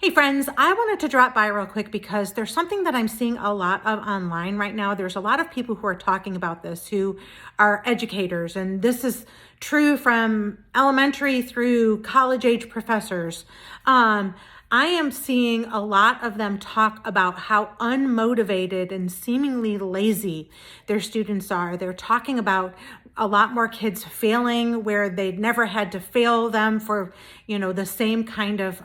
Hey friends, I wanted to drop by real quick because there's something that I'm seeing a lot of online right now. There's a lot of people who are talking about this who are educators, and this is true from elementary through college age professors. I am seeing a lot of them talk about how unmotivated and seemingly lazy their students are. They're talking about a lot more kids failing where they'd never had to fail them for, the same kind of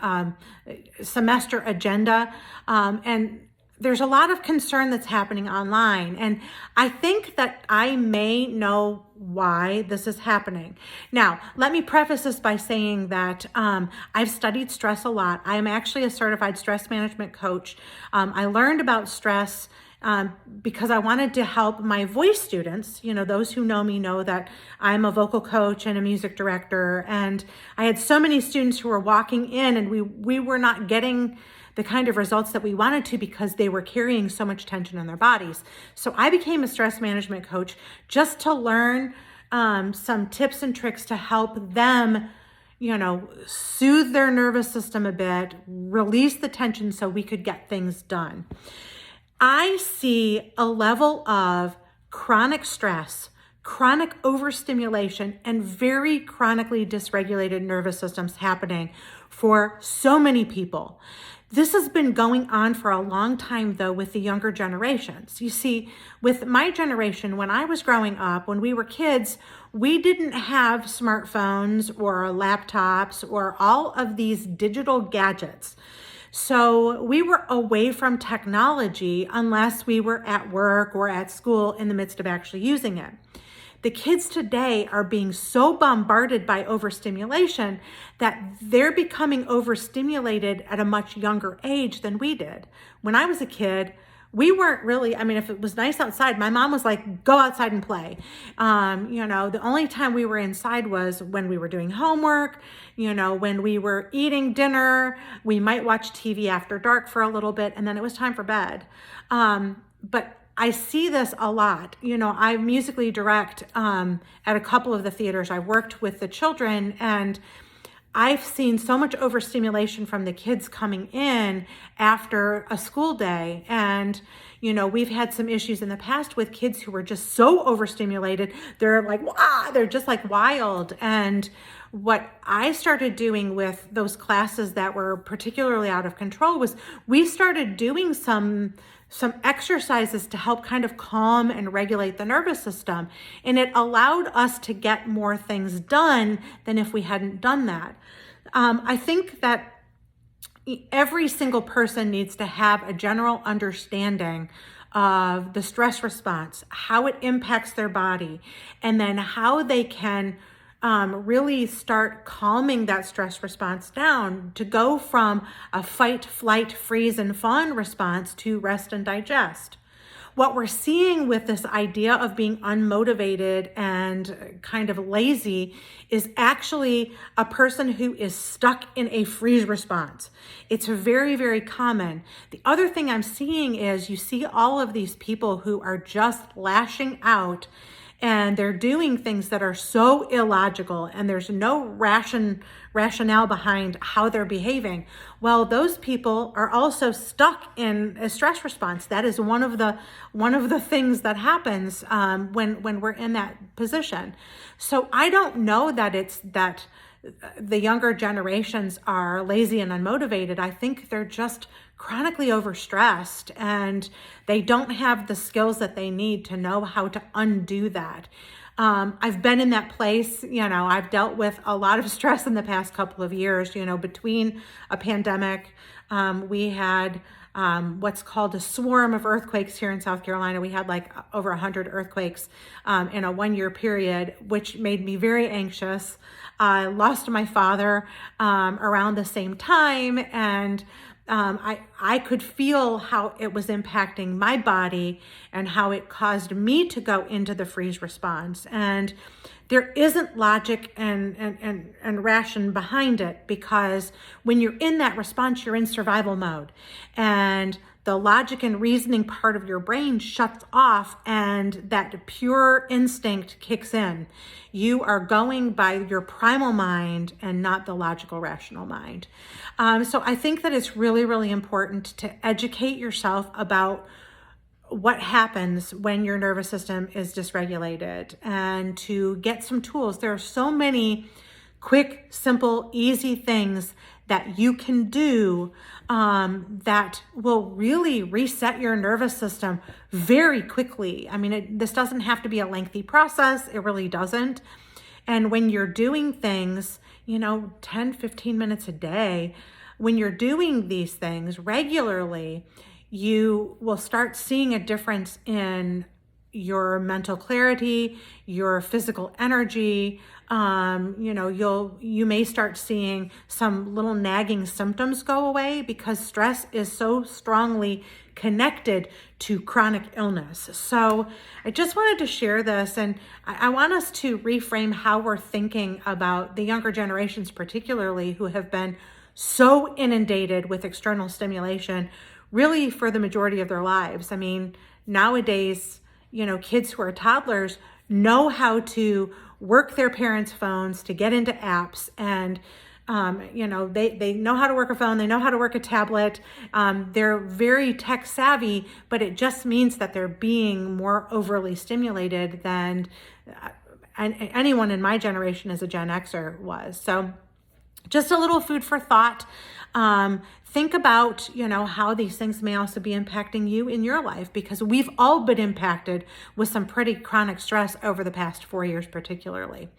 semester agenda. And there's a lot of concern that's happening online. And I think that I may know why this is happening. Now, let me preface this by saying that I've studied stress a lot. I'm actually a certified stress management coach. I learned about stress because I wanted to help my voice students. Those who know me know that I'm a vocal coach and a music director. And I had so many students who were walking in and we were not getting the kind of results that we wanted to because they were carrying so much tension in their bodies. So I became a stress management coach just to learn some tips and tricks to help them, soothe their nervous system a bit, release the tension so we could get things done. I see a level of chronic stress, chronic overstimulation, and very chronically dysregulated nervous systems happening for so many people. This has been going on for a long time, though, with the younger generations. You see, with my generation, when I was growing up, when we were kids, we didn't have smartphones or laptops or all of these digital gadgets. So we were away from technology unless we were at work or at school in the midst of actually using it. The kids today are being so bombarded by overstimulation that they're becoming overstimulated at a much younger age than we did. When I was a kid, we weren't really, if it was nice outside, my mom was like, go outside and play. The only time we were inside was when we were doing homework, when we were eating dinner, we might watch TV after dark for a little bit, and then it was time for bed. But I see this a lot. I musically direct at a couple of the theaters. I worked with the children, and I've seen so much overstimulation from the kids coming in after a school day. And, we've had some issues in the past with kids who were just so overstimulated. They're like, wow, they're just like wild. And what I started doing with those classes that were particularly out of control was we started doing some exercises to help kind of calm and regulate the nervous system. And it allowed us to get more things done than if we hadn't done that. I think that every single person needs to have a general understanding of the stress response, how it impacts their body, and then how they can really start calming that stress response down to go from a fight, flight, freeze, and fawn response to rest and digest. What we're seeing with this idea of being unmotivated and kind of lazy is actually a person who is stuck in a freeze response. It's very, very common. The other thing I'm seeing is you see all of these people who are just lashing out and they're doing things that are so illogical and there's no rationale behind how they're behaving. Well, those people are also stuck in a stress response. That is one of the things that happens when we're in that position. So I don't know that it's that the younger generations are lazy and unmotivated. I think they're just chronically overstressed and they don't have the skills that they need to know how to undo that. I've been in that place. I've dealt with a lot of stress in the past couple of years. Between a pandemic, we had what's called a swarm of earthquakes here in South Carolina. We had like over 100 earthquakes in a 1-year period, which made me very anxious. I lost my father around the same time, and I could feel how it was impacting my body and how it caused me to go into the freeze response. And there isn't logic and ration behind it, because when you're in that response, you're in survival mode. And the logic and reasoning part of your brain shuts off and that pure instinct kicks in. You are going by your primal mind and not the logical, rational mind. So I think that it's really, really important to educate yourself about what happens when your nervous system is dysregulated and to get some tools. There are so many quick, simple, easy things that you can do that will really reset your nervous system very quickly. I mean, this doesn't have to be a lengthy process. It really doesn't. And when you're doing things, 10, 15 minutes a day, when you're doing these things regularly, you will start seeing a difference in your mental clarity, your physical energy. You may start seeing some little nagging symptoms go away because stress is so strongly connected to chronic illness. So I just wanted to share this, and I want us to reframe how we're thinking about the younger generations, particularly who have been so inundated with external stimulation really for the majority of their lives. I mean, nowadays, kids who are toddlers know how to work their parents' phones to get into apps, and they know how to work a phone, they know how to work a tablet. They're very tech savvy, but it just means that they're being more overly stimulated than anyone in my generation as a Gen Xer was. So just a little food for thought. Think about, how these things may also be impacting you in your life, because we've all been impacted with some pretty chronic stress over the past 4 years, particularly.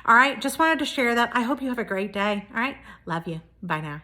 All right. Just wanted to share that. I hope you have a great day. All right. Love you. Bye now.